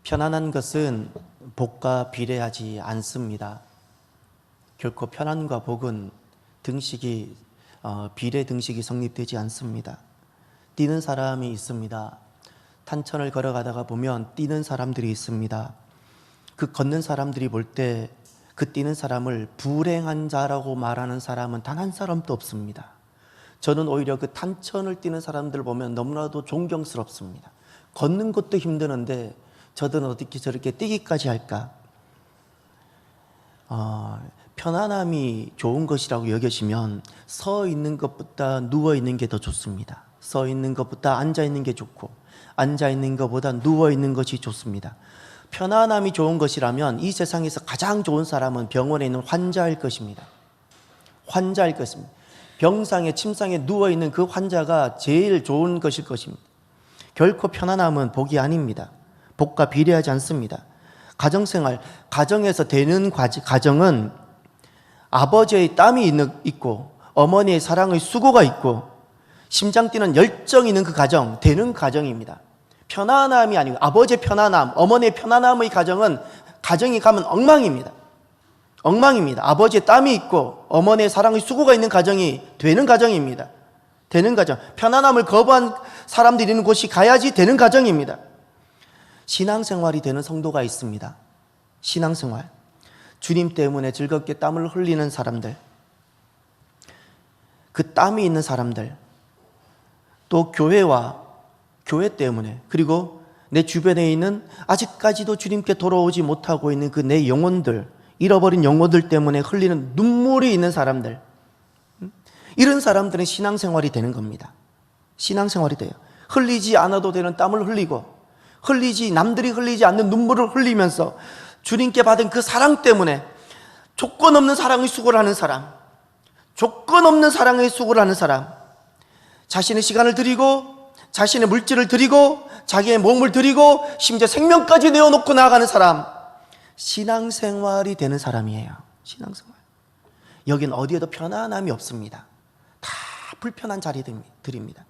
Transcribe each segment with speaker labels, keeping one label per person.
Speaker 1: 편안한 것은 복과 비례하지 않습니다. 결코 편안과 복은 비례 등식이 성립되지 않습니다. 뛰는 사람이 있습니다. 탄천을 걸어가다가 보면 뛰는 사람들이 있습니다. 그 걷는 사람들이 볼 때 그 뛰는 사람을 불행한 자라고 말하는 사람은 단 한 사람도 없습니다. 저는 오히려 그 탄천을 뛰는 사람들을 보면 너무나도 존경스럽습니다. 걷는 것도 힘드는데 저들은 어떻게 저렇게 뛰기까지 할까? 편안함이 좋은 것이라고 여겨지면 서 있는 것보다 누워 있는 게 더 좋습니다. 서 있는 것보다 앉아 있는 게 좋고 앉아 있는 것보다 누워 있는 것이 좋습니다. 편안함이 좋은 것이라면 이 세상에서 가장 좋은 사람은 병원에 있는 환자일 것입니다. 환자일 것입니다. 병상에 침상에 누워 있는 그 환자가 제일 좋은 것일 것입니다. 결코 편안함은 복이 아닙니다. 복과 비례하지 않습니다. 가정생활, 가정에서 되는 가정은 아버지의 땀이 있고 어머니의 사랑의 수고가 있고 심장 뛰는 열정이 있는 그 가정, 되는 가정입니다. 편안함이 아니고 아버지의 편안함, 어머니의 편안함의 가정은 가정이 가면 엉망입니다. 엉망입니다. 아버지의 땀이 있고 어머니의 사랑의 수고가 있는 가정이 되는 가정입니다. 되는 가정. 편안함을 거부한 사람들이 있는 곳이 가야지 되는 가정입니다. 신앙생활이 되는 성도가 있습니다. 신앙생활. 주님 때문에 즐겁게 땀을 흘리는 사람들, 그 땀이 있는 사람들, 또 교회 때문에, 그리고 내 주변에 있는 아직까지도 주님께 돌아오지 못하고 있는 그 내 영혼들, 잃어버린 영혼들 때문에 흘리는 눈물이 있는 사람들, 이런 사람들은 신앙생활이 되는 겁니다. 신앙생활이 돼요. 흘리지 않아도 되는 땀을 흘리고 남들이 흘리지 않는 눈물을 흘리면서 주님께 받은 그 사랑 때문에 조건 없는 사랑의 수고를 하는 사람, 조건 없는 사랑의 수고를 하는 사람, 자신의 시간을 드리고 자신의 물질을 드리고 자기의 몸을 드리고 심지어 생명까지 내어놓고 나아가는 사람, 신앙생활이 되는 사람이에요. 신앙생활. 여긴 어디에도 편안함이 없습니다. 다 불편한 자리들입니다.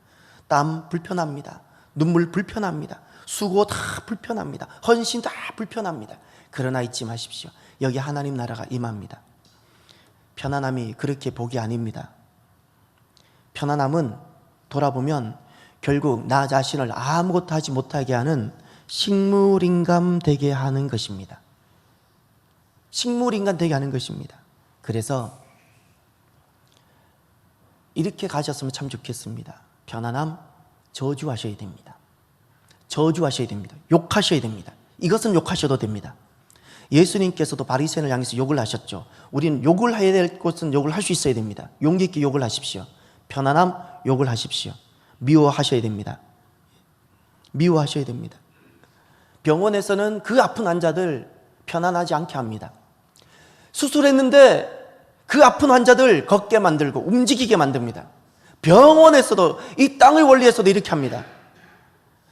Speaker 1: 땀 불편합니다. 눈물 불편합니다. 수고 다 불편합니다. 헌신 다 불편합니다. 그러나 잊지 마십시오. 여기 하나님 나라가 임합니다. 편안함이 그렇게 복이 아닙니다. 편안함은 돌아보면 결국 나 자신을 아무것도 하지 못하게 하는 식물인간 되게 하는 것입니다. 식물인간 되게 하는 것입니다. 그래서 이렇게 가셨으면 참 좋겠습니다. 편안함 저주하셔야 됩니다. 저주하셔야 됩니다. 욕하셔야 됩니다. 이것은 욕하셔도 됩니다. 예수님께서도 바리새인을 향해서 욕을 하셨죠. 우리는 욕을 해야 될 것은 욕을 할 수 있어야 됩니다. 용기 있게 욕을 하십시오. 편안함 욕을 하십시오. 미워하셔야 됩니다. 미워하셔야 됩니다. 병원에서는 그 아픈 환자들 편안하지 않게 합니다. 수술했는데 그 아픈 환자들 걷게 만들고 움직이게 만듭니다. 병원에서도 이 땅의 원리에서도 이렇게 합니다.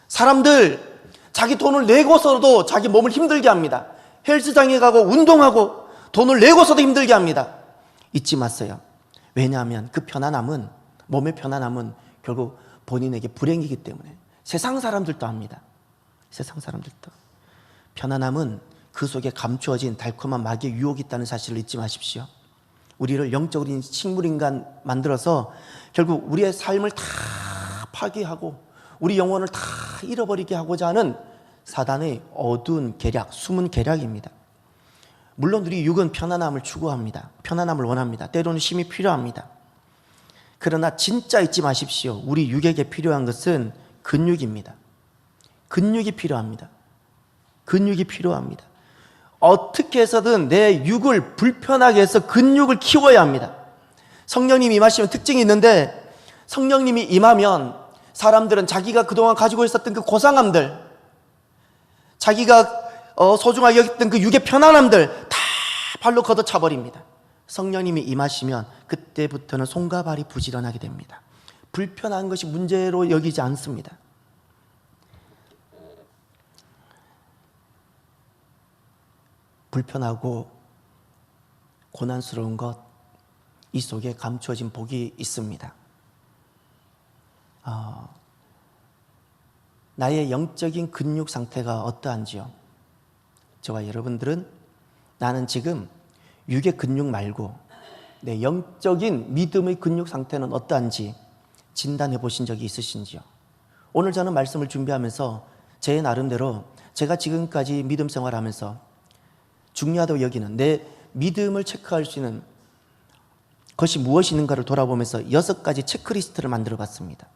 Speaker 1: 사람들 자기 돈을 내고서도 자기 몸을 힘들게 합니다. 헬스장에 가고 운동하고 돈을 내고서도 힘들게 합니다. 잊지 마세요. 왜냐하면 그 편안함은, 몸의 편안함은 결국 본인에게 불행이기 때문에. 세상 사람들도 합니다. 세상 사람들도. 편안함은 그 속에 감추어진 달콤한 마귀의 유혹이 있다는 사실을 잊지 마십시오. 우리를 영적으로 식물인간 만들어서 결국 우리의 삶을 다 파괴하고 우리 영혼을 다 잃어버리게 하고자 하는 사단의 어두운 계략, 숨은 계략입니다. 물론 우리 육은 편안함을 추구합니다. 편안함을 원합니다. 때로는 쉼이 필요합니다. 그러나 진짜 잊지 마십시오. 우리 육에게 필요한 것은 근육입니다. 근육이 필요합니다. 근육이 필요합니다. 어떻게 해서든 내 육을 불편하게 해서 근육을 키워야 합니다. 성령님이 임하시면 특징이 있는데, 성령님이 임하면 사람들은 자기가 그동안 가지고 있었던 그 고상함들, 자기가 소중하게 여겼던 그 육의 편안함들 다 발로 걷어차버립니다. 성령님이 임하시면 그때부터는 손과 발이 부지런하게 됩니다. 불편한 것이 문제로 여기지 않습니다. 불편하고 고난스러운 것, 이 속에 감추어진 복이 있습니다. 나의 영적인 근육 상태가 어떠한지요? 저와 여러분들은 나는 지금 육의 근육 말고 내 영적인 믿음의 근육 상태는 어떠한지 진단해 보신 적이 있으신지요? 오늘 저는 말씀을 준비하면서 제 나름대로 제가 지금까지 믿음 생활하면서 중요하다고 여기는 내 믿음을 체크할 수 있는 것이 무엇이 있는가를 돌아보면서 6가지 체크리스트를 만들어 봤습니다.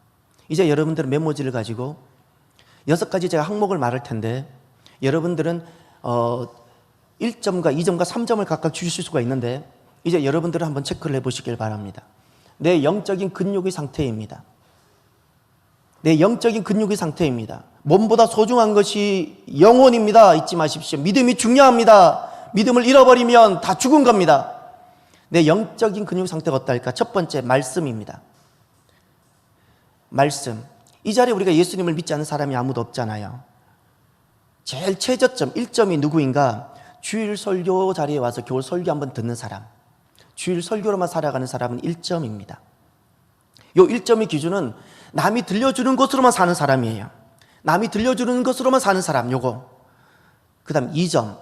Speaker 1: 이제 여러분들은 메모지를 가지고 6가지 제가 항목을 말할 텐데 여러분들은 1점과 2점과 3점을 각각 주실 수가 있는데 이제 여러분들은 한번 체크를 해보시길 바랍니다. 내 영적인 근육의 상태입니다. 내 영적인 근육의 상태입니다. 몸보다 소중한 것이 영혼입니다. 잊지 마십시오. 믿음이 중요합니다. 믿음을 잃어버리면 다 죽은 겁니다. 내 영적인 근육 상태가 어떨까? 첫 번째, 말씀입니다. 말씀. 이 자리에 우리가 예수님을 믿지 않는 사람이 아무도 없잖아요. 제일 최저점, 1점이 누구인가? 주일 설교 자리에 와서 교회 설교 한번 듣는 사람. 주일 설교로만 살아가는 사람은 1점입니다. 이 1점의 기준은 남이 들려주는 것으로만 사는 사람이에요. 남이 들려주는 것으로만 사는 사람, 요거. 그 다음 2점.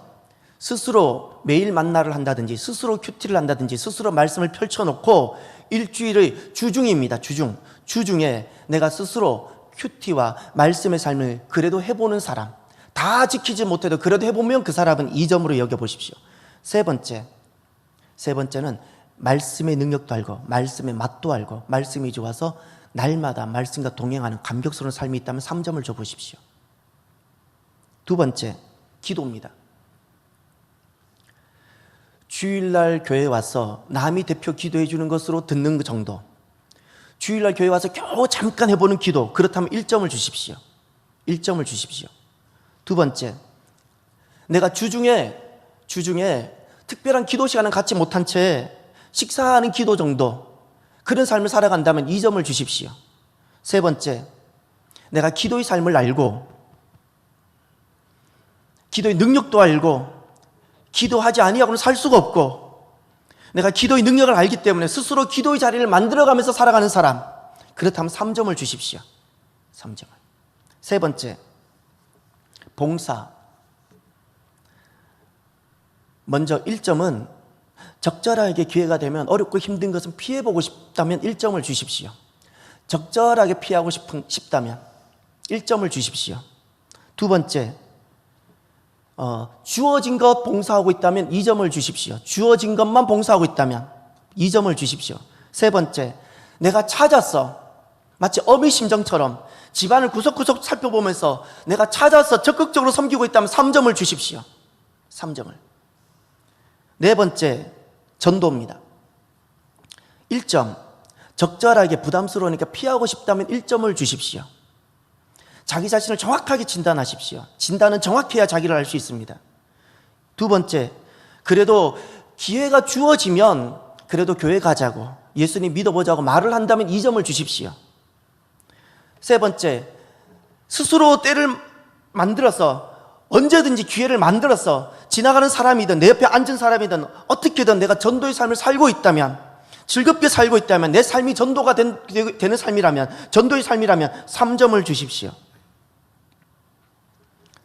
Speaker 1: 스스로 매일 만나를 한다든지 스스로 큐티를 한다든지 스스로 말씀을 펼쳐놓고 일주일의 주중입니다. 주중에 내가 스스로 큐티와 말씀의 삶을 그래도 해보는 사람. 다 지키지 못해도 그래도 해보면 그 사람은 2점으로 여겨보십시오. 세 번째는 말씀의 능력도 알고 말씀의 맛도 알고 말씀이 좋아서 날마다 말씀과 동행하는 감격스러운 삶이 있다면 3점을 줘보십시오. 두 번째, 기도입니다. 주일날 교회에 와서 남이 대표 기도해 주는 것으로 듣는 그 정도. 주일날 교회에 와서 겨우 잠깐 해보는 기도. 그렇다면 1점을 주십시오. 1점을 주십시오. 두 번째, 내가 주중에 특별한 기도 시간은 갖지 못한 채 식사하는 기도 정도, 그런 삶을 살아간다면 2점을 주십시오. 세 번째, 내가 기도의 삶을 알고 기도의 능력도 알고 기도하지 아니하고는 살 수가 없고 내가 기도의 능력을 알기 때문에 스스로 기도의 자리를 만들어가면서 살아가는 사람, 그렇다면 3점을 주십시오. 3점을. 세 번째, 봉사. 먼저 1점은 적절하게 기회가 되면 어렵고 힘든 것은 피해보고 싶다면 1점을 주십시오. 적절하게 피하고 싶다면 1점을 주십시오. 두 번째, 주어진 것 봉사하고 있다면 2점을 주십시오. 주어진 것만 봉사하고 있다면 2점을 주십시오. 세 번째, 내가 찾았어. 마치 어미 심정처럼 집안을 구석구석 살펴보면서 내가 찾아서 적극적으로 섬기고 있다면 3점을 주십시오. 3점을. 네 번째, 전도입니다. 1점, 적절하게 부담스러우니까 피하고 싶다면 1점을 주십시오. 자기 자신을 정확하게 진단하십시오. 진단은 정확해야 자기를 알 수 있습니다. 두 번째, 그래도 기회가 주어지면 그래도 교회 가자고, 예수님 믿어보자고 말을 한다면 2점을 주십시오. 세 번째, 스스로 때를 만들어서 언제든지 기회를 만들어서 지나가는 사람이든 내 옆에 앉은 사람이든 어떻게든 내가 전도의 삶을 살고 있다면, 즐겁게 살고 있다면, 내 삶이 전도가 되는 삶이라면, 전도의 삶이라면 3점을 주십시오.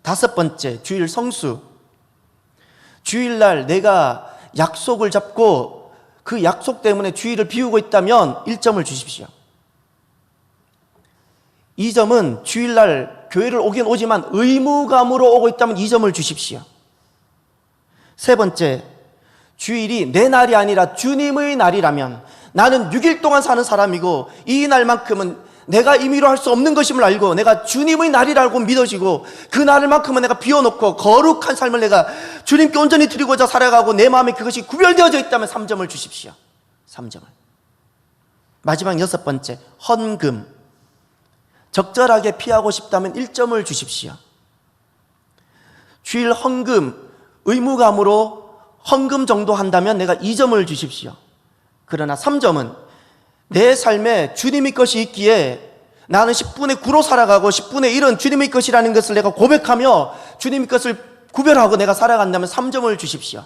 Speaker 1: 다섯 번째, 주일 성수. 주일날 내가 약속을 잡고 그 약속 때문에 주일을 비우고 있다면 1점을 주십시오. 2점은 주일날 교회를 오긴 오지만 의무감으로 오고 있다면 2점을 주십시오. 세 번째, 주일이 내 날이 아니라 주님의 날이라면, 나는 6일 동안 사는 사람이고 이 날만큼은 내가 임의로 할 수 없는 것임을 알고 내가 주님의 날이라고 믿어지고 그 날만큼은 내가 비워놓고 거룩한 삶을 내가 주님께 온전히 드리고자 살아가고 내 마음에 그것이 구별되어져 있다면 3점을 주십시오. 3점을. 마지막 6번째, 헌금. 적절하게 피하고 싶다면 1점을 주십시오. 주일 헌금, 의무감으로 헌금 정도 한다면 내가 2점을 주십시오. 그러나 3점은 내 삶에 주님의 것이 있기에 나는 10분의 9로 살아가고 10분의 1은 주님의 것이라는 것을 내가 고백하며 주님의 것을 구별하고 내가 살아간다면 3점을 주십시오.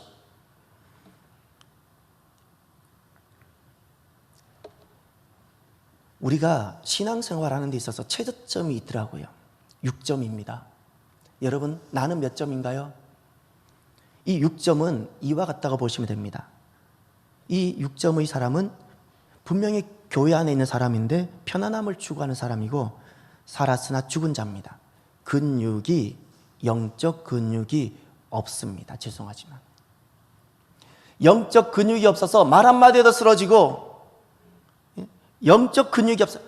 Speaker 1: 우리가 신앙생활하는 데 있어서 최저점이 있더라고요. 6점입니다. 여러분, 나는 몇 점인가요? 이 6점은 이와 같다고 보시면 됩니다. 이 6점의 사람은 분명히 교회 안에 있는 사람인데 편안함을 추구하는 사람이고 살았으나 죽은 자입니다. 영적 근육이 없습니다. 죄송하지만 영적 근육이 없어서 말 한마디에도 쓰러지고, 영적 근육이 없어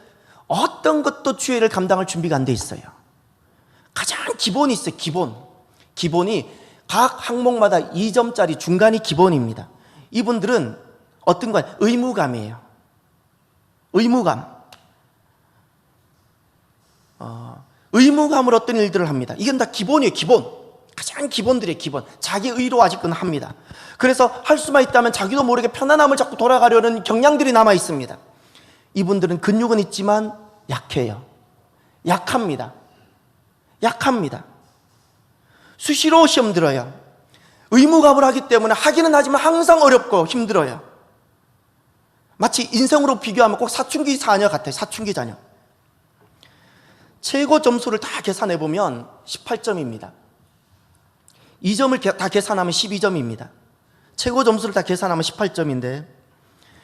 Speaker 1: 어떤 것도 주의를 감당할 준비가 안 돼 있어요. 가장 기본이 있어요. 기본이 각 항목마다 2점짜리 중간이 기본입니다. 이분들은 어떤 건 의무감이에요. 의무감으로 어떤 일들을 합니다. 이건 다 기본이에요. 가장 기본들의 기본. 자기 의로 아직은 합니다. 그래서 할 수만 있다면 자기도 모르게 편안함을 자꾸 돌아가려는 경향들이 남아 있습니다. 이분들은 근육은 있지만 약해요. 약합니다. 수시로 시험 들어요. 의무감을 하기 때문에 하기는 하지만 항상 어렵고 힘들어요. 마치 인생으로 비교하면 꼭 사춘기 자녀 같아요. 사춘기 자녀. 최고 점수를 다 계산해 보면 18점입니다. 2점을 다 계산하면 12점입니다. 최고 점수를 다 계산하면 18점인데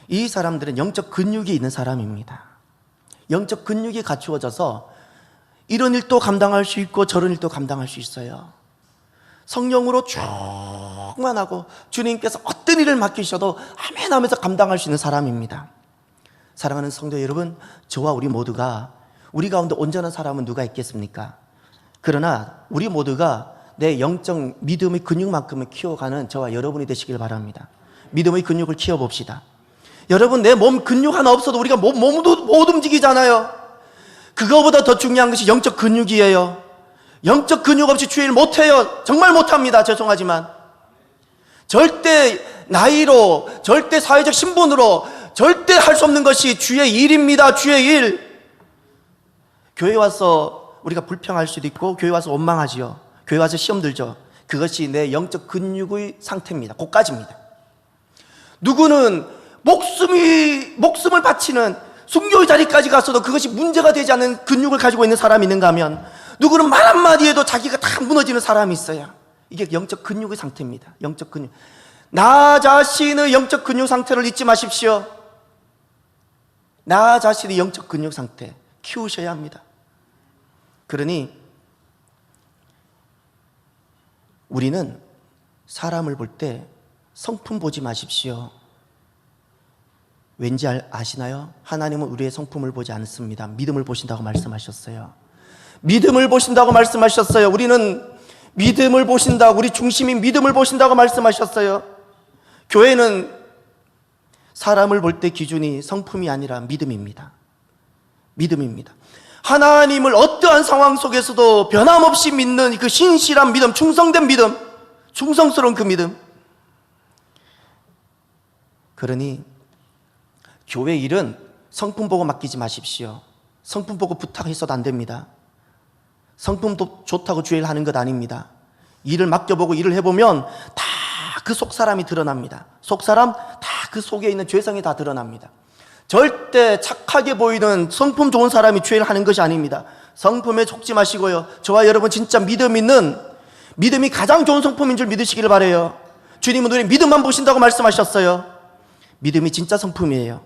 Speaker 1: 이 사람들은 영적 근육이 있는 사람입니다. 영적 근육이 갖추어져서 이런 일도 감당할 수 있고 저런 일도 감당할 수 있어요. 성령으로 충만하고 주님께서 어떤 일을 맡기셔도 아멘 하면서 감당할 수 있는 사람입니다. 사랑하는 성도 여러분, 저와 우리 모두가 우리 가운데 온전한 사람은 누가 있겠습니까? 그러나 우리 모두가 내 영적 믿음의 근육만큼을 키워가는 저와 여러분이 되시길 바랍니다. 믿음의 근육을 키워봅시다. 여러분, 내 몸 근육 하나 없어도 우리가 몸도 못 움직이잖아요. 그거보다 더 중요한 것이 영적 근육이에요. 영적 근육 없이 주일 못해요. 정말 못합니다. 죄송하지만 절대 나이로, 절대 사회적 신분으로 절대 할 수 없는 것이 주의 일입니다. 주의 일. 교회 와서 우리가 불평할 수도 있고 교회 와서 원망하지요. 교회 와서 시험 들죠. 그것이 내 영적 근육의 상태입니다. 그까지입니다. 누구는 목숨을 바치는 순교의 자리까지 갔어도 그것이 문제가 되지 않는 근육을 가지고 있는 사람이 있는가 하면, 누구는 말 한마디에도 자기가 다 무너지는 사람이 있어요. 이게 영적 근육의 상태입니다. 영적 근육. 나 자신의 영적 근육 상태를 잊지 마십시오. 나 자신의 영적 근육 상태 키우셔야 합니다. 그러니 우리는 사람을 볼 때 성품 보지 마십시오. 왠지 아시나요? 하나님은 우리의 성품을 보지 않습니다. 믿음을 보신다고 말씀하셨어요. 믿음을 보신다고 말씀하셨어요. 우리는 믿음을 보신다고, 우리 중심인 믿음을 보신다고 말씀하셨어요. 교회는 사람을 볼 때 기준이 성품이 아니라 믿음입니다. 하나님을 어떠한 상황 속에서도 변함없이 믿는 그 신실한 믿음, 충성된 믿음, 충성스러운 그 믿음. 그러니 교회 일은 성품 보고 맡기지 마십시오. 성품 보고 부탁해서도 안 됩니다. 성품도 좋다고 주일 하는 것 아닙니다. 일을 맡겨보고 일을 해보면 다 그 속 사람이 드러납니다. 속 사람, 다 그 속에 있는 죄성이 다 드러납니다. 절대 착하게 보이는 성품 좋은 사람이 주일 하는 것이 아닙니다. 성품에 속지 마시고요. 저와 여러분 진짜 믿음이 가장 좋은 성품인 줄 믿으시길 바라요. 주님은 우리 믿음만 보신다고 말씀하셨어요. 믿음이 진짜 성품이에요.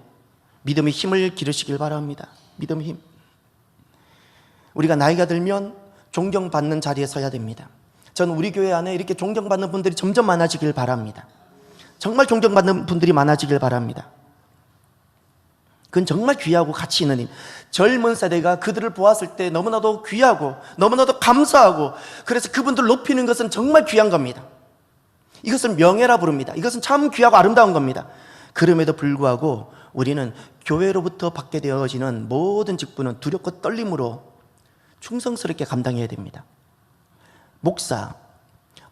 Speaker 1: 믿음의 힘을 기르시길 바랍니다. 믿음의 힘. 우리가 나이가 들면 존경받는 자리에 서야 됩니다. 저는 우리 교회 안에 이렇게 존경받는 분들이 점점 많아지길 바랍니다. 정말 존경받는 분들이 많아지길 바랍니다. 그건 정말 귀하고 가치 있는 일. 젊은 세대가 그들을 보았을 때 너무나도 귀하고 너무나도 감사하고, 그래서 그분들을 높이는 것은 정말 귀한 겁니다. 이것은 명예라 부릅니다. 이것은 참 귀하고 아름다운 겁니다. 그럼에도 불구하고 우리는 교회로부터 받게 되어지는 모든 직분은 두렵고 떨림으로 충성스럽게 감당해야 됩니다.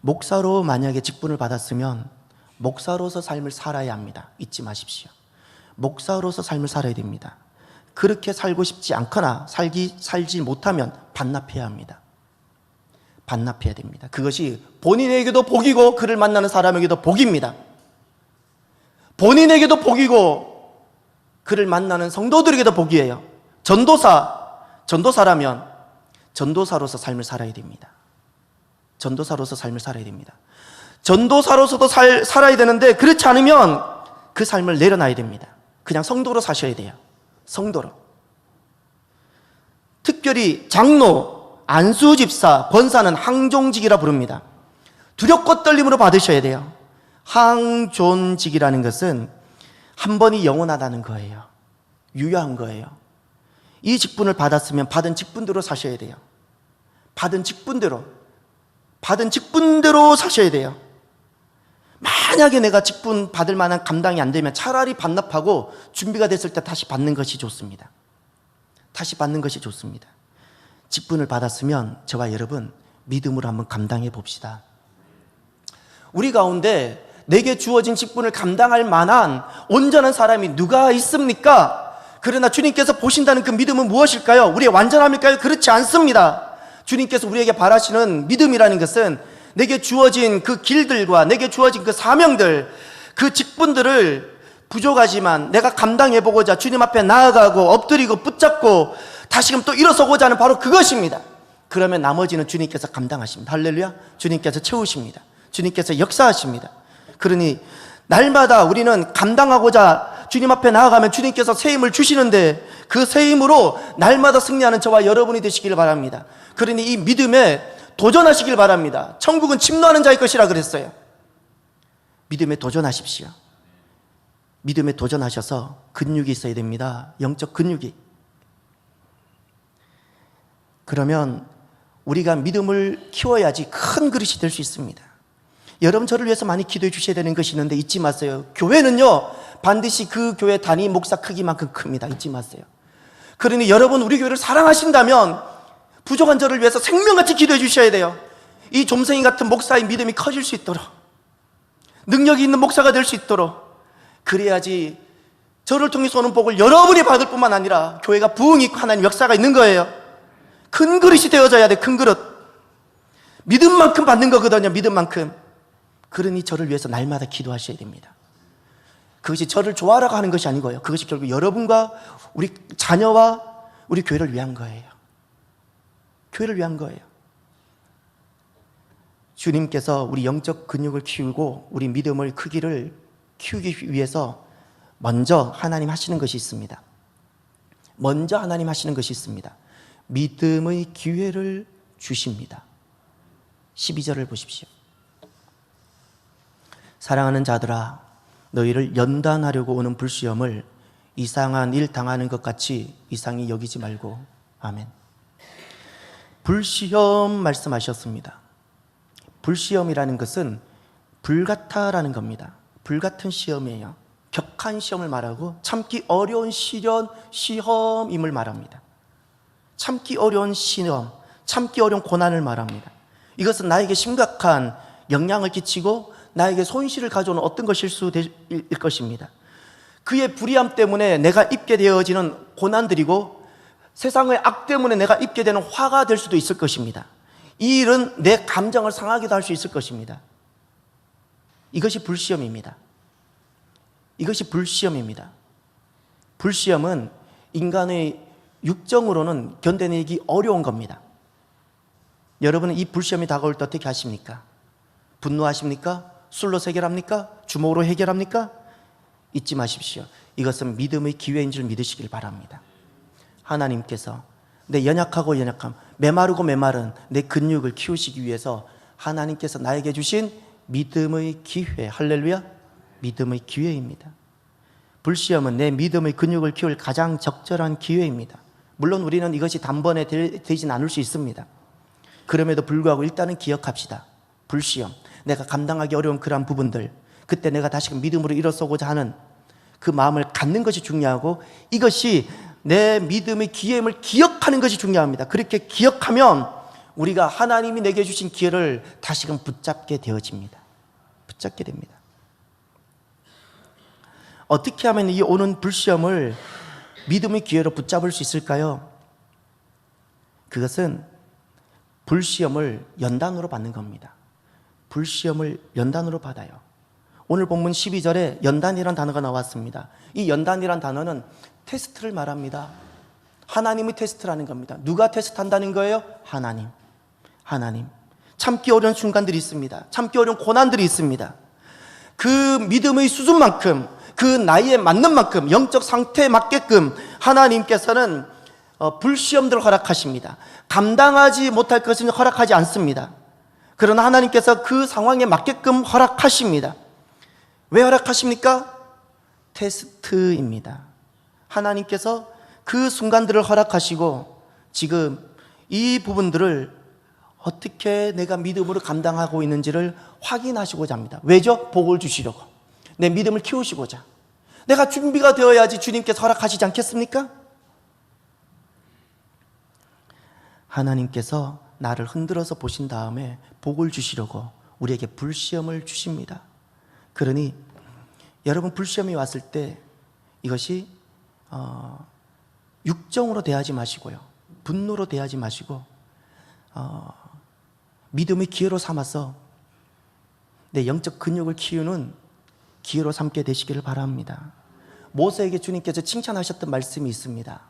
Speaker 1: 목사로 만약에 직분을 받았으면 목사로서 삶을 살아야 합니다. 잊지 마십시오. 목사로서 삶을 살아야 됩니다. 그렇게 살고 싶지 않거나 살지 못하면 반납해야 합니다. 반납해야 됩니다. 그것이 본인에게도 복이고 그를 만나는 사람에게도 복입니다. 본인에게도 복이고 그를 만나는 성도들에게도 복이에요. 전도사라면 전도사로서 삶을 살아야 됩니다. 전도사로서 삶을 살아야 됩니다. 전도사로서도 살아야 되는데 그렇지 않으면 그 삶을 내려놔야 됩니다. 그냥 성도로 사셔야 돼요. 성도로. 특별히 장로, 안수집사, 권사는 항존직이라 부릅니다. 두렵고 떨림으로 받으셔야 돼요. 항존직이라는 것은 한 번이 영원하다는 거예요. 유효한 거예요. 이 직분을 받았으면 받은 직분대로 사셔야 돼요. 받은 직분대로 사셔야 돼요. 만약에 내가 직분 받을 만한 감당이 안 되면 차라리 반납하고 준비가 됐을 때 다시 받는 것이 좋습니다. 다시 받는 것이 좋습니다. 직분을 받았으면 저와 여러분 믿음으로 한번 감당해 봅시다. 우리 가운데 내게 주어진 직분을 감당할 만한 온전한 사람이 누가 있습니까? 그러나 주님께서 보신다는 그 믿음은 무엇일까요? 우리의 완전함일까요? 그렇지 않습니다. 주님께서 우리에게 바라시는 믿음이라는 것은 내게 주어진 그 길들과 내게 주어진 그 사명들, 그 직분들을 부족하지만 내가 감당해보고자 주님 앞에 나아가고 엎드리고 붙잡고 다시금 또 일어서고자 하는 바로 그것입니다. 그러면 나머지는 주님께서 감당하십니다. 할렐루야. 주님께서 채우십니다. 주님께서 역사하십니다. 그러니 날마다 우리는 감당하고자 주님 앞에 나아가면 주님께서 새 힘을 주시는데 그 새 힘으로 날마다 승리하는 저와 여러분이 되시길 바랍니다. 그러니 이 믿음에 도전하시길 바랍니다. 천국은 침노하는 자의 것이라 그랬어요. 믿음에 도전하십시오. 믿음에 도전하셔서 근육이 있어야 됩니다. 영적 근육이. 그러면 우리가 믿음을 키워야지 큰 그릇이 될 수 있습니다. 여러분 저를 위해서 많이 기도해 주셔야 되는 것이 있는데 잊지 마세요. 교회는요 반드시 그 교회 단위 목사 크기만큼 큽니다. 잊지 마세요. 그러니 여러분 우리 교회를 사랑하신다면 부족한 저를 위해서 생명같이 기도해 주셔야 돼요. 이 좀생이 같은 목사의 믿음이 커질 수 있도록, 능력이 있는 목사가 될 수 있도록, 그래야지 저를 통해서 오는 복을 여러분이 받을 뿐만 아니라 교회가 부흥이 있고 하나님 역사가 있는 거예요. 큰 그릇이 되어져야 돼. 큰 그릇. 믿음만큼 받는 거거든요. 믿음만큼. 그러니 저를 위해서 날마다 기도하셔야 됩니다. 그것이 저를 좋아하라고 하는 것이 아니고요. 그것이 결국 여러분과 우리 자녀와 우리 교회를 위한 거예요. 교회를 위한 거예요. 주님께서 우리 영적 근육을 키우고 우리 믿음을 크기를 키우기 위해서 먼저 하나님 하시는 것이 있습니다. 먼저 하나님 하시는 것이 있습니다. 믿음의 기회를 주십니다. 12절을 보십시오. 사랑하는 자들아, 너희를 연단하려고 오는 불시험을 이상한 일 당하는 것 같이 이상히 여기지 말고. 아멘. 불시험 말씀하셨습니다. 불시험이라는 것은 불같아라는 겁니다. 불같은 시험이에요. 격한 시험을 말하고 참기 어려운 시험임을 말합니다. 참기 어려운 시험, 참기 어려운 고난을 말합니다. 이것은 나에게 심각한 영향을 끼치고 나에게 손실을 가져오는 어떤 것일 수일 것입니다. 그의 불의함 때문에 내가 입게 되어지는 고난들이고 세상의 악 때문에 내가 입게 되는 화가 될 수도 있을 것입니다. 이 일은 내 감정을 상하기도 할 수 있을 것입니다. 이것이 불시험입니다. 이것이 불시험입니다. 불시험은 인간의 육정으로는 견뎌내기 어려운 겁니다. 여러분은 이 불시험이 다가올 때 어떻게 하십니까? 분노하십니까? 술로 해결합니까? 주먹으로 해결합니까? 잊지 마십시오. 이것은 믿음의 기회인 줄 믿으시길 바랍니다. 하나님께서 내 연약하고 연약함, 메마르고 메마른 내 근육을 키우시기 위해서 하나님께서 나에게 주신 믿음의 기회, 할렐루야, 믿음의 기회입니다. 불시험은 내 믿음의 근육을 키울 가장 적절한 기회입니다. 물론 우리는 이것이 단번에 되진 않을 수 있습니다. 그럼에도 불구하고 일단은 기억합시다. 불시험, 내가 감당하기 어려운 그러한 부분들, 그때 내가 다시금 믿음으로 일어서고자 하는 그 마음을 갖는 것이 중요하고, 이것이 내 믿음의 기회임을 기억하는 것이 중요합니다. 그렇게 기억하면 우리가 하나님이 내게 주신 기회를 다시금 붙잡게 되어집니다. 붙잡게 됩니다. 어떻게 하면 이 오는 불시험을 믿음의 기회로 붙잡을 수 있을까요? 그것은 불시험을 연단으로 받는 겁니다. 불시험을 연단으로 받아요. 오늘 본문 12절에 연단이라는 단어가 나왔습니다. 이 연단이라는 단어는 테스트를 말합니다. 하나님의 테스트라는 겁니다. 누가 테스트한다는 거예요? 하나님. 참기 어려운 순간들이 있습니다. 참기 어려운 고난들이 있습니다. 그 믿음의 수준만큼, 그 나이에 맞는 만큼, 영적 상태에 맞게끔 하나님께서는 불시험들을 허락하십니다. 감당하지 못할 것은 허락하지 않습니다. 그러나 하나님께서 그 상황에 맞게끔 허락하십니다. 왜 허락하십니까? 테스트입니다. 하나님께서 그 순간들을 허락하시고 지금 이 부분들을 어떻게 내가 믿음으로 감당하고 있는지를 확인하시고자 합니다. 왜죠? 복을 주시려고, 내 믿음을 키우시고자. 내가 준비가 되어야지 주님께서 허락하시지 않겠습니까? 하나님께서 나를 흔들어서 보신 다음에 복을 주시려고 우리에게 불시험을 주십니다. 그러니 여러분, 불시험이 왔을 때 이것이 육정으로 대하지 마시고요, 분노로 대하지 마시고 믿음의 기회로 삼아서 내 영적 근육을 키우는 기회로 삼게 되시기를 바랍니다. 모세에게 주님께서 칭찬하셨던 말씀이 있습니다.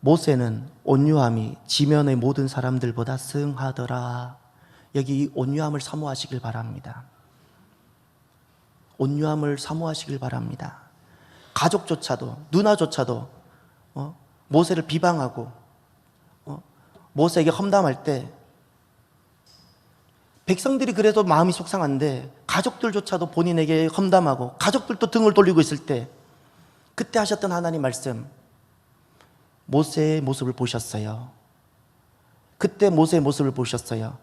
Speaker 1: 모세는 온유함이 지면의 모든 사람들보다 승하더라. 여기 이 온유함을 사모하시길 바랍니다. 온유함을 사모하시길 바랍니다. 가족조차도, 누나조차도 모세를 비방하고 모세에게 험담할 때 백성들이 그래도 마음이 속상한데 가족들조차도 본인에게 험담하고 가족들도 등을 돌리고 있을 때 그때 하셨던 하나님 말씀, 모세의 모습을 보셨어요. 그때 모세의 모습을 보셨어요.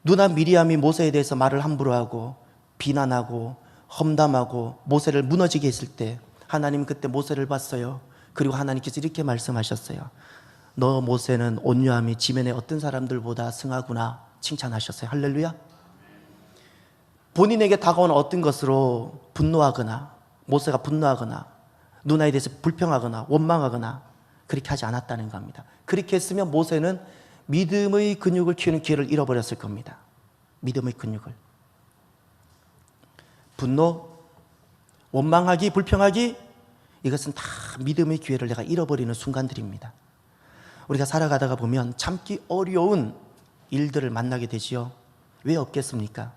Speaker 1: 누나 미리암이 모세에 대해서 말을 함부로 하고 비난하고 험담하고 모세를 무너지게 했을 때 하나님 그때 모세를 봤어요. 그리고 하나님께서 이렇게 말씀하셨어요. 너 모세는 온유함이 지면의 어떤 사람들보다 승하구나 칭찬하셨어요. 할렐루야. 본인에게 다가오는 어떤 것으로 분노하거나 모세가 분노하거나 누나에 대해서 불평하거나 원망하거나 그렇게 하지 않았다는 겁니다. 그렇게 했으면 모세는 믿음의 근육을 키우는 기회를 잃어버렸을 겁니다. 믿음의 근육을. 분노, 원망하기, 불평하기, 이것은 다 믿음의 기회를 내가 잃어버리는 순간들입니다. 우리가 살아가다가 보면 참기 어려운 일들을 만나게 되지요. 왜 없겠습니까?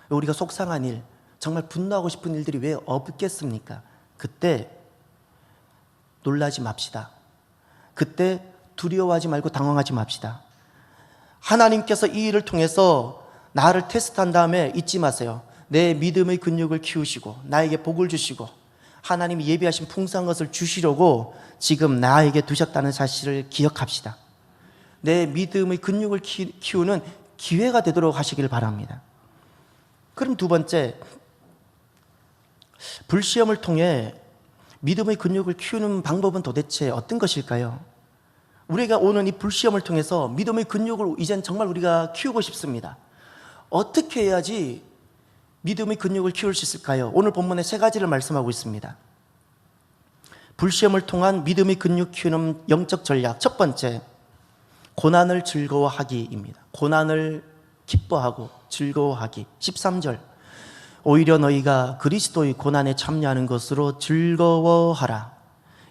Speaker 1: 우리가 속상한 일, 정말 분노하고 싶은 일들이 왜 없겠습니까? 그때 놀라지 맙시다. 그때 두려워하지 말고 당황하지 맙시다. 하나님께서 이 일을 통해서 나를 테스트한 다음에 잊지 마세요. 내 믿음의 근육을 키우시고 나에게 복을 주시고 하나님이 예비하신 풍성한 것을 주시려고 지금 나에게 두셨다는 사실을 기억합시다. 내 믿음의 근육을 키우는 기회가 되도록 하시길 바랍니다. 그럼 두 번째, 불시험을 통해 믿음의 근육을 키우는 방법은 도대체 어떤 것일까요? 우리가 오는 이 불시험을 통해서 믿음의 근육을 이젠 정말 우리가 키우고 싶습니다. 어떻게 해야지 믿음의 근육을 키울 수 있을까요? 오늘 본문에 세 가지를 말씀하고 있습니다. 불시험을 통한 믿음의 근육 키우는 영적 전략. 첫 번째, 고난을 즐거워하기입니다. 고난을 기뻐하고 즐거워하기. 13절, 오히려 너희가 그리스도의 고난에 참여하는 것으로 즐거워하라.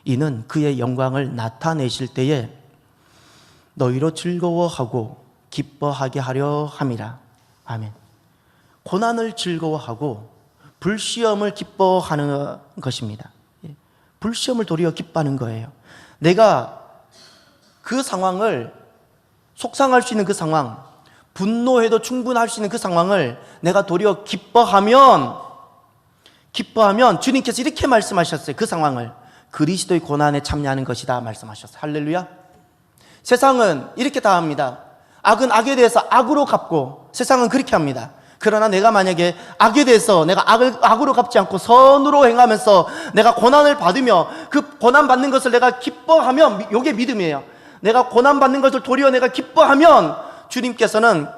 Speaker 1: 이는 그의 영광을 나타내실 때에 너희로 즐거워하고 기뻐하게 하려 함이라. 아멘. 고난을 즐거워하고 불시험을 기뻐하는 것입니다. 불시험을 도리어 기뻐하는 거예요. 내가 그 상황을, 속상할 수 있는 그 상황, 분노해도 충분할 수 있는 그 상황을 내가 도리어 기뻐하면 주님께서 이렇게 말씀하셨어요. 그 상황을 그리스도의 고난에 참여하는 것이다 말씀하셨어요. 할렐루야. 세상은 이렇게 다 합니다. 악은 악에 대해서 악으로 갚고, 세상은 그렇게 합니다. 그러나 내가 만약에 악에 대해서 내가 악으로 갚지 않고 선으로 행하면서 내가 고난을 받으며 그 고난 받는 것을 내가 기뻐하면, 이게 믿음이에요. 내가 고난 받는 것을 도리어 내가 기뻐하면 주님께서는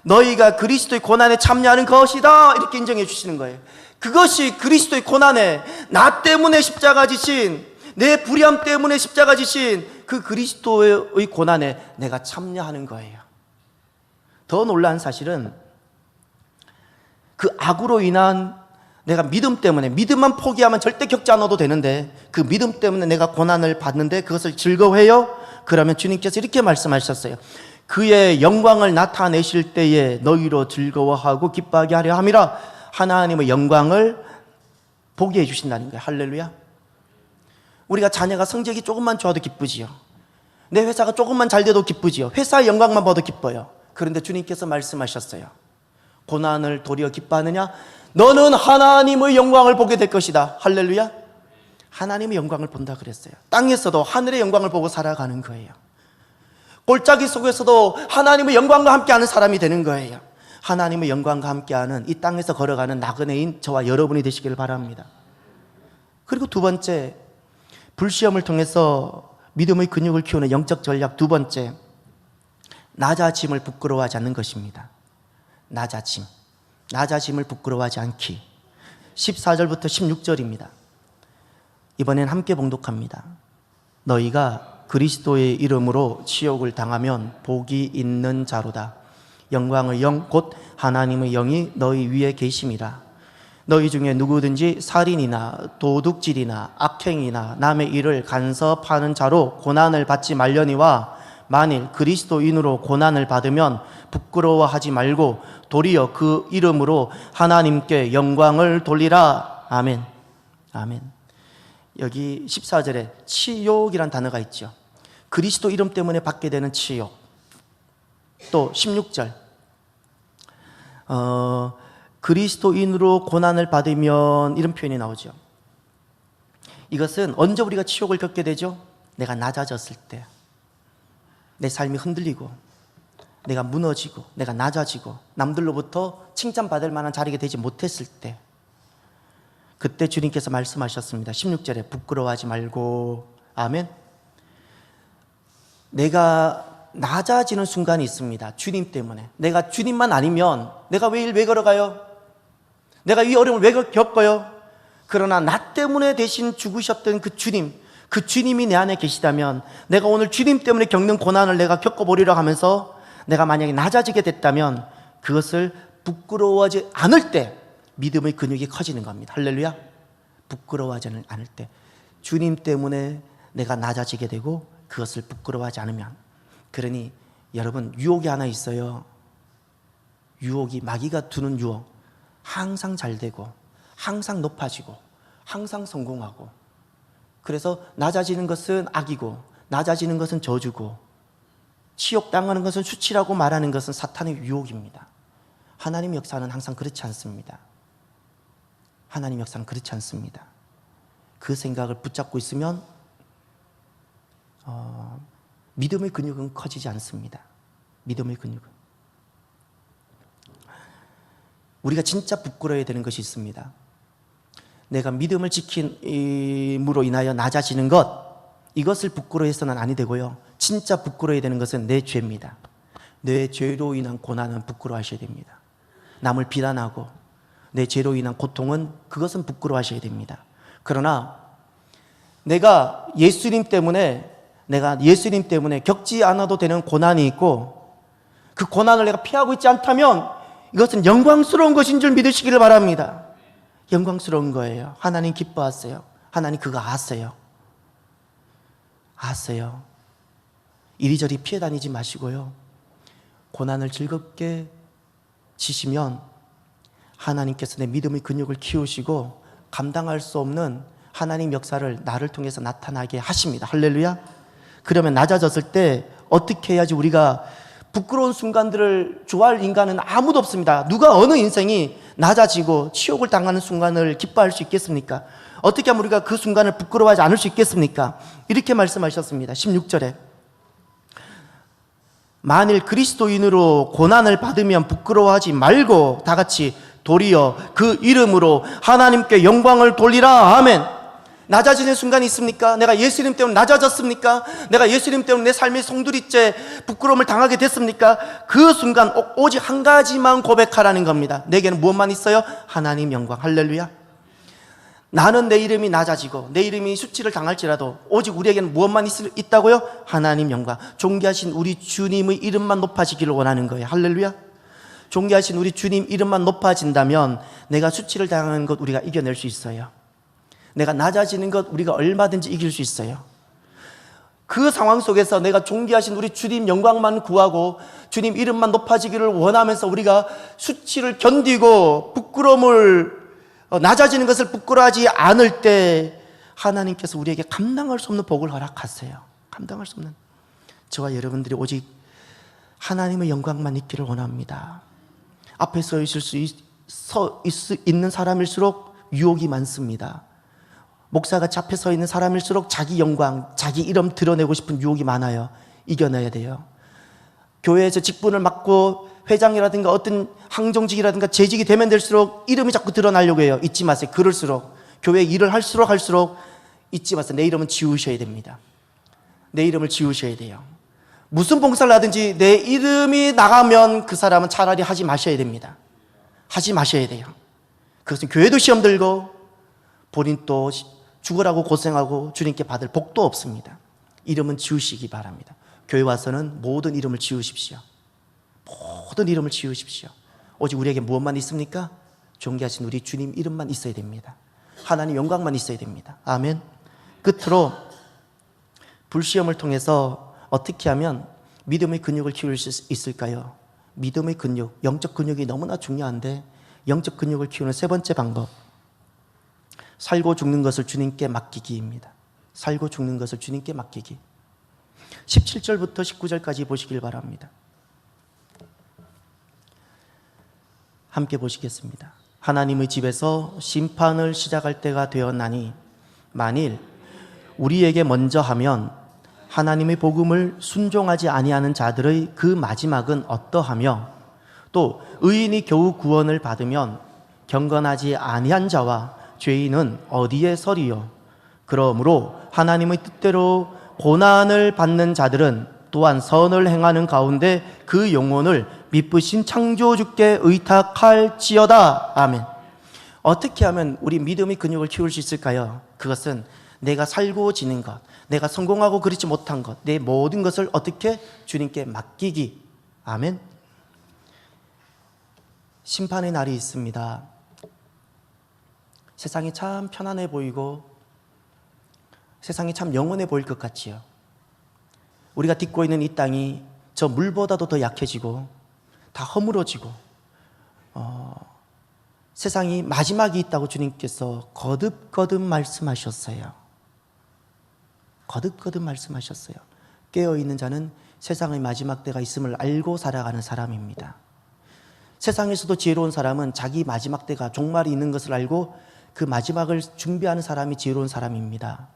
Speaker 1: 너희가 그리스도의 고난에 참여하는 것이다 이렇게 인정해 주시는 거예요. 그것이 그리스도의 고난에, 나 때문에 십자가 지신, 내 불의함 때문에 십자가 지신 그 그리스도의 고난에 내가 참여하는 거예요. 더 놀라운 사실은 그 악으로 인한 내가 믿음 때문에, 믿음만 포기하면 절대 겪지 않아도 되는데 그 믿음 때문에 내가 고난을 받는데 그것을 즐거워해요? 그러면 주님께서 이렇게 말씀하셨어요. 그의 영광을 나타내실 때에 너희로 즐거워하고 기뻐하게 하려 함이라. 하나님의 영광을 보게 해주신다는 거예요. 할렐루야. 우리가 자녀가 성적이 조금만 좋아도 기쁘지요. 내 회사가 조금만 잘 돼도 기쁘지요. 회사의 영광만 봐도 기뻐요. 그런데 주님께서 말씀하셨어요. 고난을 도리어 기뻐하느냐? 너는 하나님의 영광을 보게 될 것이다. 할렐루야. 하나님의 영광을 본다 그랬어요. 땅에서도 하늘의 영광을 보고 살아가는 거예요. 골짜기 속에서도 하나님의 영광과 함께하는 사람이 되는 거예요. 하나님의 영광과 함께하는 이 땅에서 걸어가는 나그네인 저와 여러분이 되시기를 바랍니다. 그리고 두 번째, 불시험을 통해서 믿음의 근육을 키우는 영적 전략 두 번째, 낮아짐을 부끄러워하지 않는 것입니다. 낮아짐을 부끄러워하지 않기. 14절부터 16절입니다. 이번엔 함께 봉독합니다. 너희가 그리스도의 이름으로 치욕을 당하면 복이 있는 자로다. 영광의 영 곧 하나님의 영이 너희 위에 계심이라. 너희 중에 누구든지 살인이나 도둑질이나 악행이나 남의 일을 간섭하는 자로 고난을 받지 말려니와 만일 그리스도인으로 고난을 받으면 부끄러워하지 말고 도리어 그 이름으로 하나님께 영광을 돌리라. 아멘. 아멘. 여기 14절에 치욕이란 단어가 있죠. 그리스도 이름 때문에 받게 되는 치욕. 또 16절 그리스도인으로 고난을 받으면 이런 표현이 나오죠. 이것은 언제 우리가 치욕을 겪게 되죠? 내가 낮아졌을 때, 내 삶이 흔들리고 내가 무너지고 내가 낮아지고 남들로부터 칭찬받을 만한 자리가 되지 못했을 때, 그때 주님께서 말씀하셨습니다. 16절에 부끄러워하지 말고. 아멘. 내가 낮아지는 순간이 있습니다. 주님 때문에. 내가 주님만 아니면 내가 왜 걸어가요? 내가 이 어려움을 왜 겪어요? 그러나 나 때문에 대신 죽으셨던 그 주님이 내 안에 계시다면, 내가 오늘 주님 때문에 겪는 고난을 내가 겪어보리라 하면서 내가 만약에 낮아지게 됐다면 그것을 부끄러워하지 않을 때 믿음의 근육이 커지는 겁니다. 할렐루야. 부끄러워하지 않을 때, 주님 때문에 내가 낮아지게 되고 그것을 부끄러워하지 않으면. 그러니 여러분, 유혹이 하나 있어요. 유혹이, 마귀가 두는 유혹. 항상 잘 되고 항상 높아지고 항상 성공하고, 그래서 낮아지는 것은 악이고 낮아지는 것은 저주고 치욕당하는 것은 수치라고 말하는 것은 사탄의 유혹입니다. 하나님의 역사는 항상 그렇지 않습니다. 하나님의 역사는 그렇지 않습니다. 그 생각을 붙잡고 있으면 믿음의 근육은 커지지 않습니다. 믿음의 근육은. 우리가 진짜 부끄러워야 되는 것이 있습니다. 내가 믿음을 지킴으로 인하여 낮아지는 것, 이것을 부끄러워해서는 아니 되고요. 진짜 부끄러워야 되는 것은 내 죄입니다. 내 죄로 인한 고난은 부끄러워하셔야 됩니다. 남을 비난하고 내 죄로 인한 고통은, 그것은 부끄러워하셔야 됩니다. 그러나 내가 예수님 때문에 겪지 않아도 되는 고난이 있고, 그 고난을 내가 피하고 있지 않다면 이것은 영광스러운 것인 줄 믿으시기를 바랍니다. 영광스러운 거예요. 하나님 기뻐하세요. 하나님 그거 아세요. 이리저리 피해 다니지 마시고요. 고난을 즐겁게 지시면 하나님께서 내 믿음의 근육을 키우시고 감당할 수 없는 하나님 역사를 나를 통해서 나타나게 하십니다. 할렐루야. 그러면 낮아졌을 때 어떻게 해야지, 우리가 부끄러운 순간들을 좋아할 인간은 아무도 없습니다. 누가 어느 인생이 낮아지고 치욕을 당하는 순간을 기뻐할 수 있겠습니까? 어떻게 하면 우리가 그 순간을 부끄러워하지 않을 수 있겠습니까? 이렇게 말씀하셨습니다. 16절에 만일 그리스도인으로 고난을 받으면 부끄러워하지 말고, 다 같이 도리어 그 이름으로 하나님께 영광을 돌리라. 아멘. 낮아지는 순간이 있습니까? 내가 예수님 때문에 낮아졌습니까? 내가 예수님 때문에 내 삶의 송두리째 부끄러움을 당하게 됐습니까? 그 순간 오직 한 가지만 고백하라는 겁니다. 내게는 무엇만 있어요? 하나님 영광. 할렐루야. 나는 내 이름이 낮아지고 내 이름이 수치를 당할지라도 오직 우리에게는 무엇만 있다고요? 하나님 영광. 존귀하신 우리 주님의 이름만 높아지기를 원하는 거예요. 할렐루야. 존귀하신 우리 주님 이름만 높아진다면 내가 수치를 당하는 것 우리가 이겨낼 수 있어요. 내가 낮아지는 것 우리가 얼마든지 이길 수 있어요. 그 상황 속에서 내가 존귀하신 우리 주님 영광만 구하고 주님 이름만 높아지기를 원하면서 우리가 수치를 견디고 부끄러움을 낮아지는 것을 부끄러워하지 않을 때 하나님께서 우리에게 감당할 수 없는 복을 허락하세요. 감당할 수 없는. 저와 여러분들이 오직 하나님의 영광만 있기를 원합니다. 앞에 서 있는 사람일수록 유혹이 많습니다. 목사같이 앞에 서 있는 사람일수록 자기 영광, 자기 이름 드러내고 싶은 유혹이 많아요. 이겨내야 돼요. 교회에서 직분을 맡고 회장이라든가 어떤 항정직이라든가 재직이 되면 될수록 이름이 자꾸 드러나려고 해요. 잊지 마세요. 그럴수록 교회 일을 할수록 잊지 마세요. 내 이름은 지우셔야 됩니다. 내 이름을 지우셔야 돼요. 무슨 봉사를 하든지 내 이름이 나가면 그 사람은 차라리 하지 마셔야 됩니다. 하지 마셔야 돼요. 그것은 교회도 시험 들고 본인 또 죽으라고 고생하고 주님께 받을 복도 없습니다. 이름은 지우시기 바랍니다. 교회 와서는 모든 이름을 지우십시오. 모든 이름을 지우십시오. 오직 우리에게 무엇만 있습니까? 존귀하신 우리 주님 이름만 있어야 됩니다. 하나님 영광만 있어야 됩니다. 아멘. 끝으로 불시험을 통해서 어떻게 하면 믿음의 근육을 키울 수 있을까요? 믿음의 근육, 영적 근육이 너무나 중요한데 영적 근육을 키우는 세 번째 방법, 살고 죽는 것을 주님께 맡기기입니다. 살고 죽는 것을 주님께 맡기기. 17절부터 19절까지 보시길 바랍니다. 함께 보시겠습니다. 하나님의 집에서 심판을 시작할 때가 되었나니 만일 우리에게 먼저 하면 하나님의 복음을 순종하지 아니하는 자들의 그 마지막은 어떠하며 또 의인이 겨우 구원을 받으면 경건하지 아니한 자와 죄인은 어디에 서리요? 그러므로 하나님의 뜻대로 고난을 받는 자들은 또한 선을 행하는 가운데 그 영혼을 미쁘신 창조주께 의탁할지어다. 아멘. 어떻게 하면 우리 믿음의 근육을 키울 수 있을까요? 그것은 내가 살고 지는 것, 내가 성공하고 그렇지 못한 것, 내 모든 것을 어떻게 주님께 맡기기. 아멘. 심판의 날이 있습니다. 세상이 참 편안해 보이고 세상이 참 영원해 보일 것 같지요. 우리가 딛고 있는 이 땅이 저 물보다도 더 약해지고 다 허물어지고 세상이 마지막이 있다고 주님께서 거듭거듭 말씀하셨어요. 거듭거듭 말씀하셨어요. 깨어있는 자는 세상의 마지막 때가 있음을 알고 살아가는 사람입니다. 세상에서도 지혜로운 사람은 자기 마지막 때가 종말이 있는 것을 알고 그 마지막을 준비하는 사람이 지혜로운 사람입니다.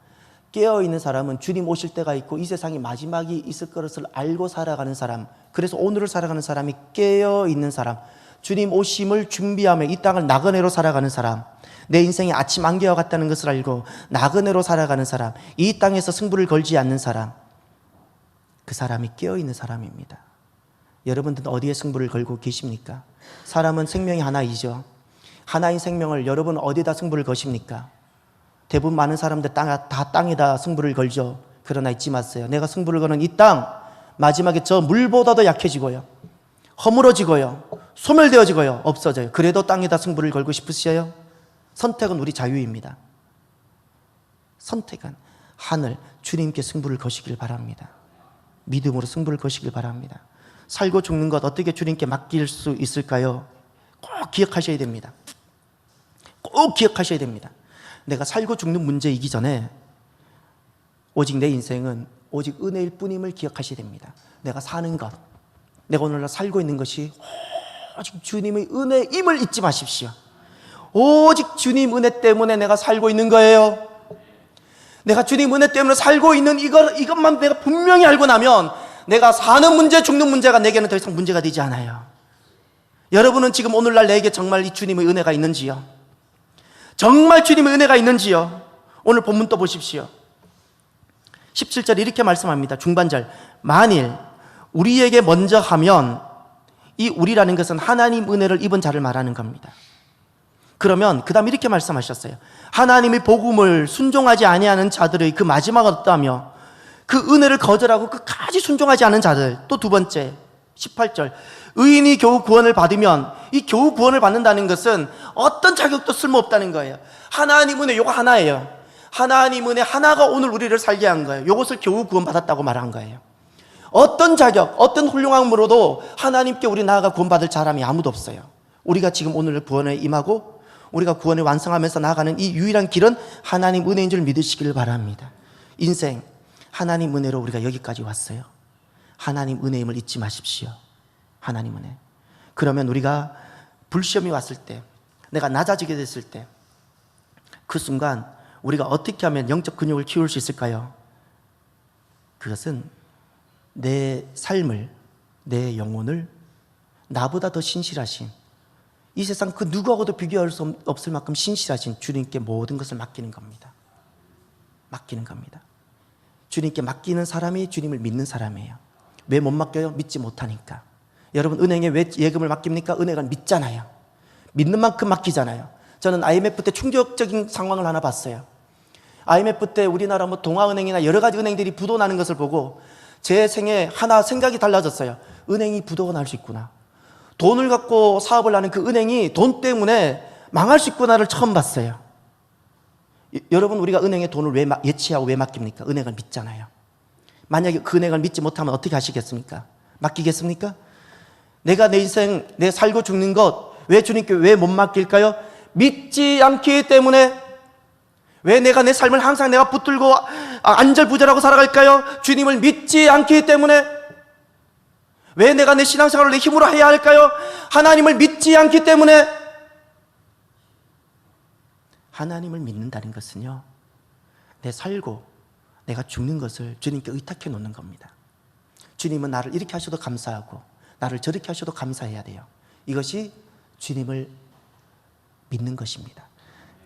Speaker 1: 깨어있는 사람은 주님 오실 때가 있고 이 세상에 마지막이 있을 것을 알고 살아가는 사람, 그래서 오늘을 살아가는 사람이 깨어있는 사람, 주님 오심을 준비하며 이 땅을 나그네로 살아가는 사람, 내 인생이 아침 안개와 같다는 것을 알고 나그네로 살아가는 사람, 이 땅에서 승부를 걸지 않는 사람, 그 사람이 깨어있는 사람입니다. 여러분들은 어디에 승부를 걸고 계십니까? 사람은 생명이 하나이죠. 하나인 생명을 여러분 어디에다 승부를 거십니까? 대부분 많은 사람들 다 땅에다 승부를 걸죠. 그러나 잊지 마세요. 내가 승부를 거는 이 땅 마지막에 저 물보다도 약해지고요, 허물어지고요, 소멸되어지고요, 없어져요. 그래도 땅에다 승부를 걸고 싶으시죠? 선택은 우리 자유입니다. 선택은 하늘 주님께 승부를 거시길 바랍니다. 믿음으로 승부를 거시길 바랍니다. 살고 죽는 것 어떻게 주님께 맡길 수 있을까요? 꼭 기억하셔야 됩니다. 꼭 기억하셔야 됩니다. 내가 살고 죽는 문제이기 전에 오직 내 인생은 오직 은혜일 뿐임을 기억하셔야 됩니다. 내가 사는 것, 내가 오늘날 살고 있는 것이 오직 주님의 은혜임을 잊지 마십시오. 오직 주님 은혜 때문에 내가 살고 있는 거예요. 내가 주님 은혜 때문에 살고 있는 이것만 내가 분명히 알고 나면 내가 사는 문제, 죽는 문제가 내게는 더 이상 문제가 되지 않아요. 여러분은 지금 오늘날 내게 정말 이 주님의 은혜가 있는지요? 정말 주님의 은혜가 있는지요? 오늘 본문 또 보십시오. 17절 이렇게 말씀합니다. 중반절. 만일 우리에게 먼저 하면, 이 우리라는 것은 하나님 은혜를 입은 자를 말하는 겁니다. 그러면 그 다음 이렇게 말씀하셨어요. 하나님의 복음을 순종하지 아니하는 자들의 그 마지막은 어떠하며 그 은혜를 거절하고 끝까지 순종하지 않은 자들. 또 두 번째 18절. 의인이 겨우 구원을 받으면, 이 겨우 구원을 받는다는 것은 어떤 자격도 쓸모없다는 거예요. 하나님 은혜 요거 하나예요. 하나님 은혜 하나가 오늘 우리를 살게 한 거예요. 이것을 겨우 구원받았다고 말한 거예요. 어떤 자격, 어떤 훌륭함으로도 하나님께 우리 나아가 구원받을 사람이 아무도 없어요. 우리가 지금 오늘 구원에 임하고 우리가 구원을 완성하면서 나아가는 이 유일한 길은 하나님 은혜인 줄 믿으시길 바랍니다. 인생 하나님 은혜로 우리가 여기까지 왔어요. 하나님 은혜임을 잊지 마십시오. 하나님 은혜. 그러면 우리가 불시험이 왔을 때, 내가 낮아지게 됐을 때, 그 순간 우리가 어떻게 하면 영적 근육을 키울 수 있을까요? 그것은 내 삶을, 내 영혼을 나보다 더 신실하신, 이 세상 그 누구하고도 비교할 수 없을 만큼 신실하신 주님께 모든 것을 맡기는 겁니다. 맡기는 겁니다. 주님께 맡기는 사람이 주님을 믿는 사람이에요. 왜 못 맡겨요? 믿지 못하니까. 여러분, 은행에 왜 예금을 맡깁니까? 은행은 믿잖아요. 믿는 만큼 맡기잖아요. 저는 IMF 때 충격적인 상황을 하나 봤어요. IMF 때 우리나라 동아은행이나 여러 가지 은행들이 부도 나는 것을 보고 제 생에 하나 생각이 달라졌어요. 은행이 부도가 날 수 있구나. 돈을 갖고 사업을 하는 그 은행이 돈 때문에 망할 수 있구나를 처음 봤어요. 여러분, 우리가 은행에 돈을 왜 예치하고 왜 맡깁니까? 은행을 믿잖아요. 만약에 그 은행을 믿지 못하면 어떻게 하시겠습니까? 맡기겠습니까? 내가 내 인생, 내 살고 죽는 것 왜 주님께 왜 못 맡길까요? 믿지 않기 때문에. 왜 내가 내 삶을 항상 내가 붙들고 안절부절하고 살아갈까요? 주님을 믿지 않기 때문에. 왜 내가 내 신앙생활을 내 힘으로 해야 할까요? 하나님을 믿지 않기 때문에. 하나님을 믿는다는 것은요, 내 살고 내가 죽는 것을 주님께 의탁해 놓는 겁니다. 주님은 나를 이렇게 하셔도 감사하고 나를 저렇게 하셔도 감사해야 돼요. 이것이 주님을 믿는 것입니다.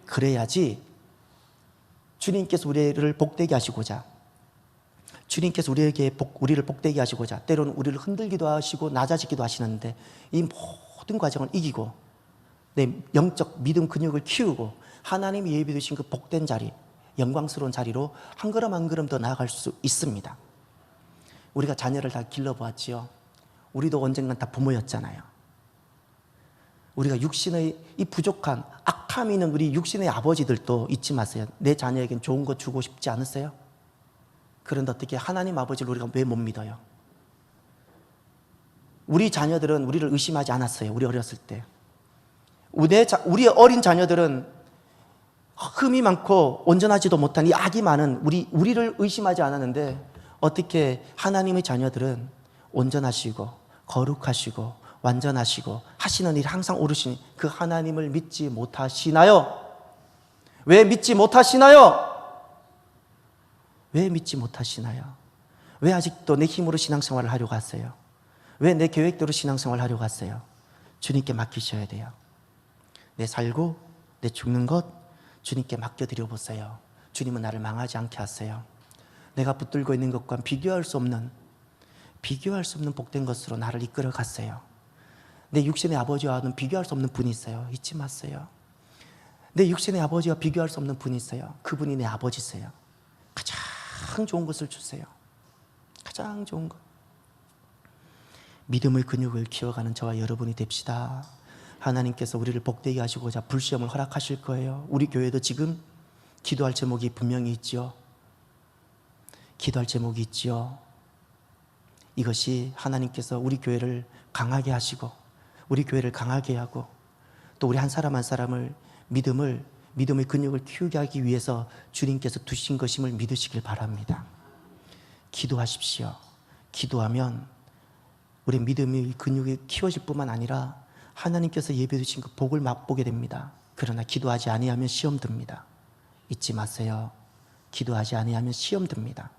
Speaker 1: 그래야지 주님께서 우리를 복되게 하시고자, 주님께서 우리를 복되게 하시고자 때로는 우리를 흔들기도 하시고 낮아지기도 하시는데, 이 모든 과정을 이기고 내 영적 믿음 근육을 키우고 하나님이 예비해 두신 그 복된 자리, 영광스러운 자리로 한 걸음 한 걸음 더 나아갈 수 있습니다. 우리가 자녀를 다 길러보았지요. 우리도 언젠간 다 부모였잖아요. 우리가 육신의 이 부족한 악함이 있는 우리 육신의 아버지들도 잊지 마세요. 내 자녀에겐 좋은 거 주고 싶지 않으세요? 그런데 어떻게 하나님 아버지를 우리가 왜 못 믿어요? 우리 자녀들은 우리를 의심하지 않았어요. 우리 어렸을 때. 우리 어린 자녀들은 흠이 많고 온전하지도 못한 이 악이 많은 우리를 의심하지 않았는데, 어떻게 하나님의 자녀들은 온전하시고 거룩하시고 완전하시고 하시는 일 항상 오르시니 그 하나님을 믿지 못하시나요? 왜 믿지 못하시나요? 왜 믿지 못하시나요? 왜 아직도 내 힘으로 신앙생활을 하려고 하세요? 왜 내 계획대로 신앙생활을 하려고 하세요? 주님께 맡기셔야 돼요. 내 살고 내 죽는 것 주님께 맡겨드려 보세요. 주님은 나를 망하지 않게 하세요. 내가 붙들고 있는 것과 비교할 수 없는 복된 것으로 나를 이끌어 갔어요. 내 육신의 아버지와는 비교할 수 없는 분이 있어요. 잊지 마세요. 내 육신의 아버지와 비교할 수 없는 분이 있어요. 그분이 내 아버지세요. 가장 좋은 것을 주세요. 가장 좋은 것. 믿음의 근육을 키워가는 저와 여러분이 됩시다. 하나님께서 우리를 복되게 하시고자 불시험을 허락하실 거예요. 우리 교회도 지금 기도할 제목이 분명히 있지요. 기도할 제목이 있지요. 이것이 하나님께서 우리 교회를 강하게 하시고 우리 교회를 강하게 하고 또 우리 한 사람 한 사람을 믿음의 근육을 키우게 하기 위해서 주님께서 두신 것임을 믿으시길 바랍니다. 기도하십시오. 기도하면 우리 믿음의 근육이 키워질 뿐만 아니라 하나님께서 예배해 주신 그 복을 맛보게 됩니다. 그러나 기도하지 아니하면 시험 듭니다. 잊지 마세요. 기도하지 아니하면 시험 듭니다.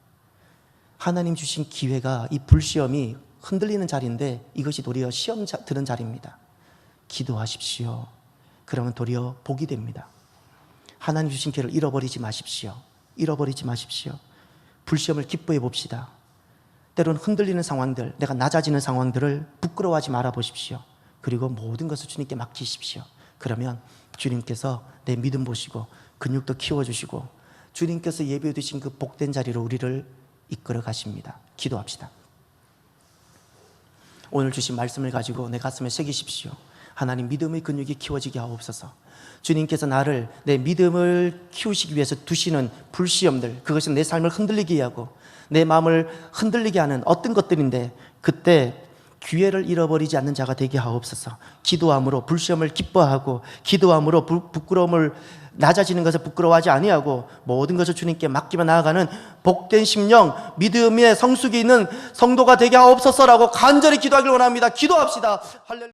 Speaker 1: 하나님 주신 기회가 이 불시험이 흔들리는 자리인데 이것이 도리어 시험 드는 자리입니다. 기도하십시오. 그러면 도리어 복이 됩니다. 하나님 주신 기회를 잃어버리지 마십시오. 잃어버리지 마십시오. 불시험을 기뻐해 봅시다. 때로는 흔들리는 상황들, 내가 낮아지는 상황들을 부끄러워하지 말아 보십시오. 그리고 모든 것을 주님께 맡기십시오. 그러면 주님께서 내 믿음 보시고 근육도 키워주시고 주님께서 예배해 두신 그 복된 자리로 우리를 이끌어 가십니다. 기도합시다. 오늘 주신 말씀을 가지고 내 가슴에 새기십시오. 하나님 믿음의 근육이 키워지게 하옵소서. 주님께서 나를 내 믿음을 키우시기 위해서 두시는 불시험들, 그것이 내 삶을 흔들리게 하고 내 마음을 흔들리게 하는 어떤 것들인데 그때 기회를 잃어버리지 않는 자가 되게 하옵소서. 기도함으로 불시험을 기뻐하고 기도함으로 부끄러움을 낮아지는 것을 부끄러워하지 아니하고 모든 것을 주님께 맡기며 나아가는 복된 심령, 믿음의 성숙이 있는 성도가 되게 하옵소서라고 간절히 기도하길 원합니다. 기도합시다. 할렐루야.